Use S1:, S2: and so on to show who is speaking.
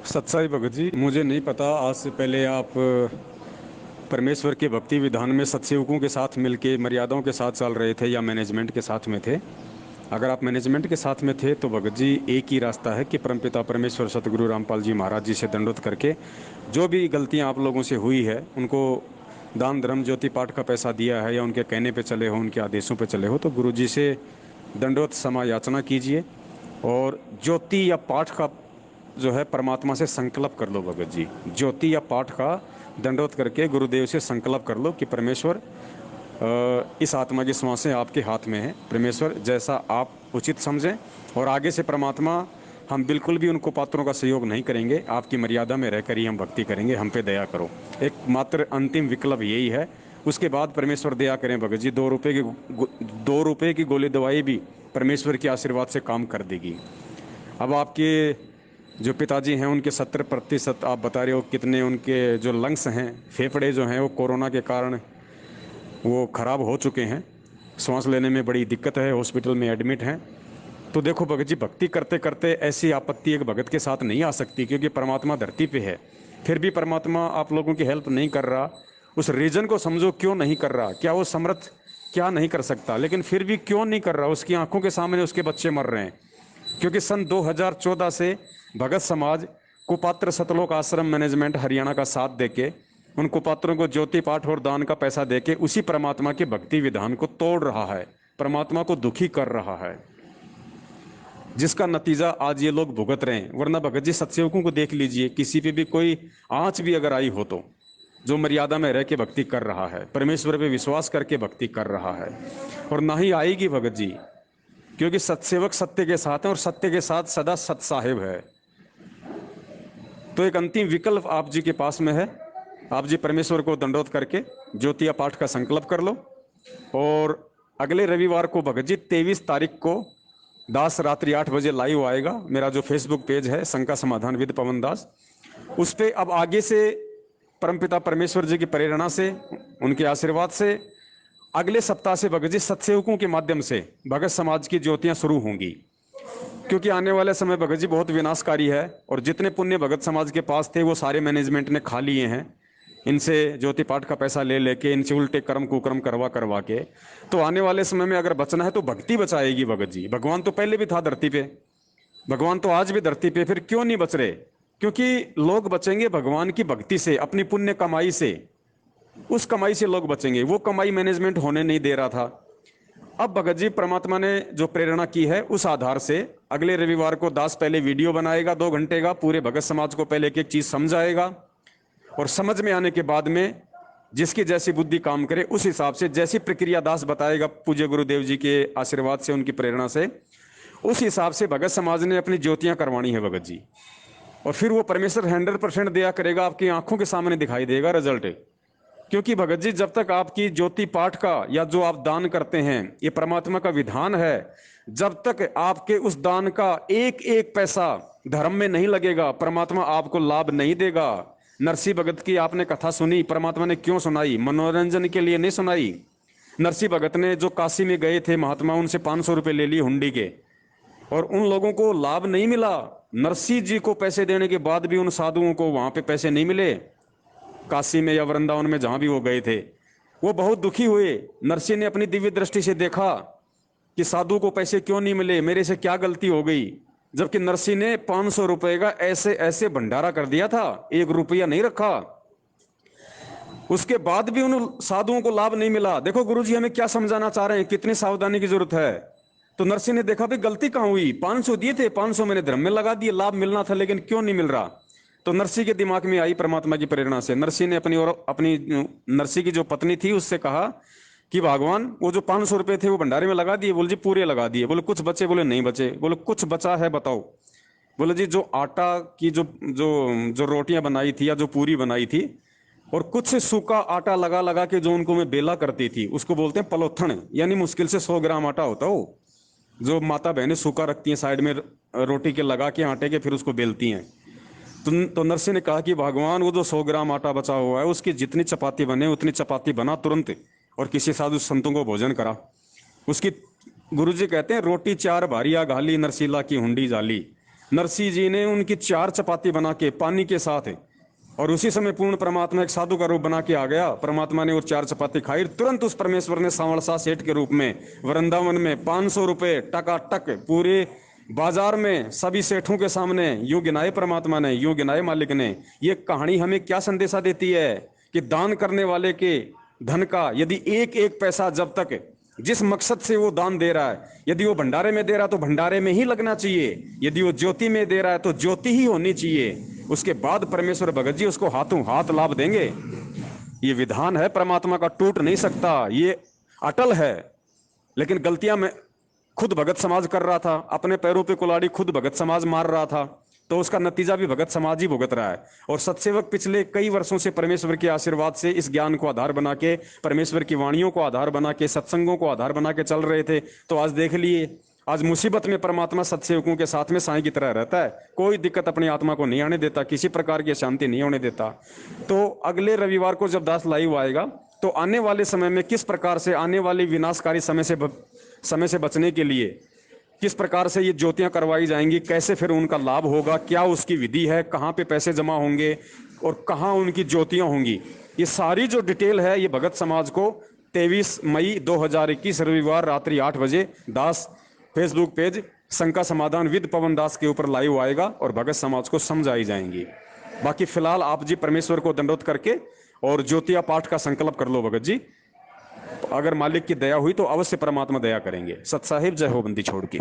S1: सत्साई भगत जी, मुझे नहीं पता आज से पहले आप परमेश्वर के भक्ति विधान में सत्सेवकों के साथ मिलके मर्यादाओं के साथ चल रहे थे या मैनेजमेंट के साथ में थे। अगर आप मैनेजमेंट के साथ में थे तो भगत जी एक ही रास्ता है कि परमपिता परमेश्वर सतगुरु रामपाल जी महाराज जी से दंडोत करके जो भी गलतियां आप लोगों से हुई है उनको दान धर्म ज्योति पाठ का पैसा दिया है या उनके कहने पे चले हो, उनके आदेशों पे चले हो, तो गुरु जी से दंडोत क्षमा याचना कीजिए और ज्योति या पाठ का जो है परमात्मा से संकल्प कर लो भगत जी। ज्योति या पाठ का दंडोत करके गुरुदेव से संकल्प कर लो कि परमेश्वर इस आत्मा की श्वासें आपके हाथ में है, परमेश्वर जैसा आप उचित समझें। और आगे से परमात्मा हम बिल्कुल भी उनको पात्रों का सहयोग नहीं करेंगे, आपकी मर्यादा में रहकर ही हम भक्ति करेंगे, हम पे दया करो। एक मात्र अंतिम विकल्प यही है। उसके बाद परमेश्वर दया करें भगत जी, 2 रुपये की गोली दवाई भी परमेश्वर के आशीर्वाद से काम कर देगी। अब आपके जो पिताजी हैं उनके 70% आप बता रहे हो, कितने उनके जो लंग्स हैं, फेफड़े जो हैं वो कोरोना के कारण वो ख़राब हो चुके हैं, सांस लेने में बड़ी दिक्कत है, हॉस्पिटल में एडमिट हैं। तो देखो भगत जी, भक्ति करते करते ऐसी आपत्ति एक भगत के साथ नहीं आ सकती, क्योंकि परमात्मा धरती पे है। फिर भी परमात्मा आप लोगों की हेल्प नहीं कर रहा। उस रीज़न को समझो, क्यों नहीं कर रहा। क्या वो समर्थ क्या नहीं कर सकता, लेकिन फिर भी क्यों नहीं कर रहा। उसकी आंखों के सामने उसके बच्चे मर रहे हैं। क्योंकि सन 2014 से भगत समाज कुपात्र सतलोक आश्रम मैनेजमेंट हरियाणा का साथ देके उन कुपात्रों को ज्योति पाठ और दान का पैसा देके उसी परमात्मा के भक्ति विधान को तोड़ रहा है, परमात्मा को दुखी कर रहा है, जिसका नतीजा आज ये लोग भुगत रहे हैं। वरना भगत जी सत्सेवकों को देख लीजिए, किसी पे भी कोई आंच भी अगर आई हो तो जो मर्यादा में रह के भक्ति कर रहा है, परमेश्वर पे विश्वास करके भक्ति कर रहा है, और ना ही आएगी भगत जी, क्योंकि सत्सेवक सत्य के साथ है और सत्य के साथ सदा सत साहेब है। तो एक अंतिम विकल्प आप जी के पास में है। आप जी परमेश्वर को दंडोत करके ज्योतिया पाठ का संकल्प कर लो, और अगले रविवार को भगत जी 23 तारीख को दास रात्रि 8 बजे लाइव आएगा। मेरा जो फेसबुक पेज है शंका समाधान विद पवन दास, उस पर अब आगे से परमपिता परमेश्वर जी की प्रेरणा से, उनके आशीर्वाद से अगले सप्ताह से भगत जी सत्सेवकों के माध्यम से भगत समाज की ज्योतियां शुरू होंगी। क्योंकि आने वाले समय भगत जी बहुत विनाशकारी है, और जितने पुण्य भगत समाज के पास थे वो सारे मैनेजमेंट ने खा लिए हैं, इनसे ज्योति पाठ का पैसा ले लेके, इनसे उल्टे कर्म कुकर्म करवा करवा के। तो आने वाले समय में अगर बचना है तो भक्ति बचाएगी भगत जी। भगवान तो पहले भी था धरती पे, भगवान तो आज भी धरती पे, फिर क्यों नहीं बच रहे। क्योंकि लोग बचेंगे भगवान की भक्ति से, अपनी पुण्य कमाई से, उस कमाई से लोग बचेंगे। वो कमाई मैनेजमेंट होने नहीं दे रहा था। अब भगत जी परमात्मा ने जो प्रेरणा की है उस आधार से अगले रविवार को दास पहले वीडियो बनाएगा 2 घंटे का, पूरे भगत समाज को पहले एक एक चीज समझाएगा, और समझ में आने के बाद में जिसकी जैसी बुद्धि काम करे उस हिसाब से जैसी प्रक्रिया दास बताएगा पूज्य गुरुदेव जी के आशीर्वाद से, उनकी प्रेरणा से, उस हिसाब से भगत समाज ने अपनी ज्योतियां करवानी है भगत जी। और फिर वो परमेश्वर 100% दिया करेगा, आपकी आंखों के सामने दिखाई देगा रिजल्ट। क्योंकि भगत जी जब तक आपकी ज्योति पाठ का या जो आप दान करते हैं ये परमात्मा का विधान है, जब तक आपके उस दान का एक एक पैसा धर्म में नहीं लगेगा, परमात्मा आपको लाभ नहीं देगा। नरसी भगत की आपने कथा सुनी, परमात्मा ने क्यों सुनाई? मनोरंजन के लिए नहीं सुनाई। नरसी भगत ने जो काशी में गए थे महात्मा, उनसे 500 रुपए ले लिए हुंडी के, और उन लोगों को लाभ नहीं मिला। नरसी जी को पैसे देने के बाद भी उन साधुओं को वहां पे पैसे नहीं मिले, काशी में या वृंदावन में जहां भी वो गए थे। वो बहुत दुखी हुए। नरसिंह ने अपनी दिव्य दृष्टि से देखा कि साधु को पैसे क्यों नहीं मिले, मेरे से क्या गलती हो गई। जबकि नरसिंह ने 500 रुपए का ऐसे ऐसे भंडारा कर दिया था, 1 रुपया नहीं रखा। उसके बाद भी उन साधुओं को लाभ नहीं मिला। देखो गुरुजी हमें क्या समझाना चाह रहे हैं, कितनी सावधानी की जरूरत है। तो नरसिंह ने देखा भाई गलती कहां हुई, 500 दिए थे, 500 मैंने धर्म में लगा दिए, लाभ मिलना था लेकिन क्यों नहीं मिल रहा। तो नरसिंह के दिमाग में आई परमात्मा की प्रेरणा से, नरसिंह ने अपनी नरसिंह की जो पत्नी थी उससे कहा कि भगवान वो जो 500 रुपए थे वो भंडारे में लगा दिए? बोले जी पूरे लगा दिए। बोले कुछ बचे? बोले नहीं बचे। बोले कुछ बचा है बताओ? बोले जी जो आटा की जो जो जो रोटियां बनाई थी या जो पूरी बनाई थी, और कुछ सूखा आटा लगा लगा के जो उनको मैं बेला करती थी, उसको बोलते हैं पलोथन, यानी मुश्किल से 100 ग्राम आटा होता हो, जो माता बहनें सूखा रखती हैं साइड में रोटी के लगा के आटे के, फिर उसको बेलती हैं। तो नरसिंह ने कहा कि भगवान वो जो 100 ग्राम आटा बचा हुआ है उसकी जितनी चपाती बने उतनी चपाती बना तुरंत, और किसी साधु संतों को भोजन करा। उसकी गुरुजी कहते हैं रोटी 4 भारिया घाली, नरसीला की हुंडी जाली। नरसिंह जी ने उनकी 4 चपाती बना के पानी के साथ, और उसी समय पूर्ण परमात्मा एक साधु का रूप बना के आ गया। परमात्मा ने वो 4 चपाती खाई, तुरंत उस परमेश्वर ने सांवरसा सेठ के रूप में वृंदावन में 500 रुपए टकाटक पूरे बाजार में सभी सेठों के सामने यूं गिनाए परमात्मा ने, यूं गिनाए मालिक ने। ये कहानी हमें क्या संदेशा देती है कि दान करने वाले के धन का यदि एक एक पैसा, जब तक जिस मकसद से वो दान दे रहा है, यदि वो भंडारे में दे रहा है तो भंडारे में ही लगना चाहिए, यदि वो ज्योति में दे रहा है तो ज्योति ही होनी चाहिए। उसके बाद परमेश्वर भगत जी उसको हाथों हाथ लाभ देंगे। ये विधान है परमात्मा का, टूट नहीं सकता, ये अटल है। लेकिन गलतियां मैं खुद भगत समाज कर रहा था, अपने पैरों पे कुल्हाड़ी खुद भगत समाज मार रहा था, तो उसका नतीजा भी भगत समाज ही भुगत रहा है। और सत्सेवक पिछले कई वर्षों से परमेश्वर के आशीर्वाद से इस ज्ञान को आधार बना के, परमेश्वर की वाणियों को आधार बना के, सत्संगों को आधार बना के चल रहे थे। तो आज देख लिए, आज मुसीबत में परमात्मा सत्सेवकों के साथ में साईं की तरह रहता है, कोई दिक्कत अपनी आत्मा को नहीं आने देता, किसी प्रकार की शांति नहीं होने देता। तो अगले रविवार को जब दास लाइव आएगा, तो आने वाले समय में किस प्रकार से, आने वाले विनाशकारी समय से बचने के लिए किस प्रकार से ये ज्योतियां करवाई जाएंगी, कैसे फिर उनका लाभ होगा, क्या उसकी विधि है, कहाँ पे पैसे जमा होंगे और कहाँ उनकी ज्योतियां होंगी, ये सारी जो डिटेल है ये भगत समाज को 23 मई 2021 रविवार रात्रि 8 बजे दास फेसबुक पेज शंका समाधान विद पवन दास के ऊपर लाइव आएगा और भगत समाज को समझाई जाएंगी। बाकी फिलहाल आप जी परमेश्वर को दंडोत करके और ज्योतिया पाठ का संकल्प कर लो भगत जी। अगर मालिक की दया हुई तो अवश्य परमात्मा दया करेंगे। सत साहिब, जय हो बंदी छोड़ की।